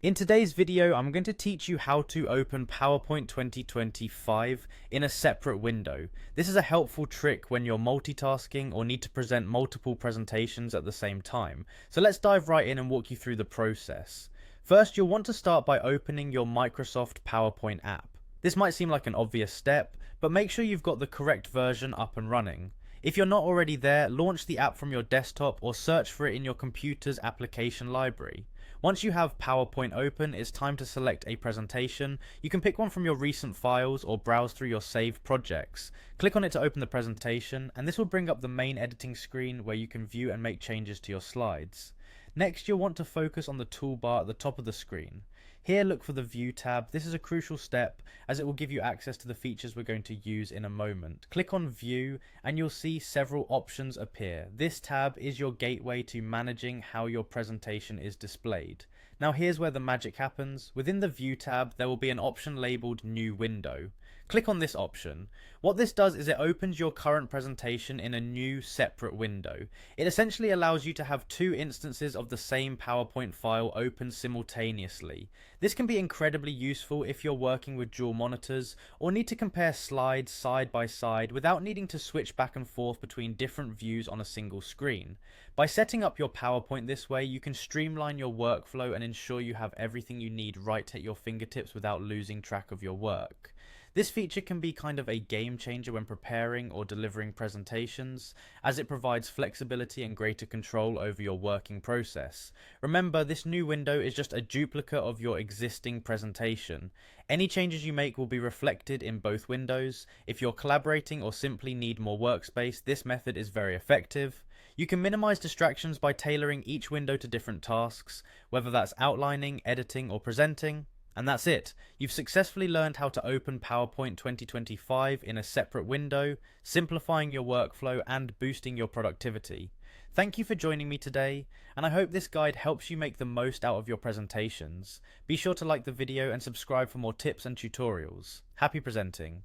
In today's video, I'm going to teach you how to open PowerPoint 2025 in a separate window. This is a helpful trick when you're multitasking or need to present multiple presentations at the same time. So let's dive right in and walk you through the process. First, you'll want to start by opening your Microsoft PowerPoint app. This might seem like an obvious step, but make sure you've got the correct version up and running. If you're not already there, launch the app from your desktop or search for it in your computer's application library. Once you have PowerPoint open, it's time to select a presentation. You can pick one from your recent files or browse through your saved projects. Click on it to open the presentation, and this will bring up the main editing screen where you can view and make changes to your slides. Next, you'll want to focus on the toolbar at the top of the screen. Here, look for the View tab. This is a crucial step as it will give you access to the features we're going to use in a moment. Click on View and you'll see several options appear. This tab is your gateway to managing how your presentation is displayed. Now here's where the magic happens. Within the View tab, there will be an option labeled New Window. Click on this option. What this does is it opens your current presentation in a new separate window. It essentially allows you to have two instances of the same PowerPoint file open simultaneously. This can be incredibly useful if you're working with dual monitors or need to compare slides side by side without needing to switch back and forth between different views on a single screen. By setting up your PowerPoint this way, you can streamline your workflow and ensure you have everything you need right at your fingertips without losing track of your work. This feature can be kind of a game changer when preparing or delivering presentations, as it provides flexibility and greater control over your working process. Remember, this new window is just a duplicate of your existing presentation. Any changes you make will be reflected in both windows. If you're collaborating or simply need more workspace, this method is very effective. You can minimize distractions by tailoring each window to different tasks, whether that's outlining, editing, or presenting. And that's it. You've successfully learned how to open PowerPoint 2025 in a separate window, simplifying your workflow and boosting your productivity. Thank you for joining me today, and I hope this guide helps you make the most out of your presentations. Be sure to like the video and subscribe for more tips and tutorials. Happy presenting!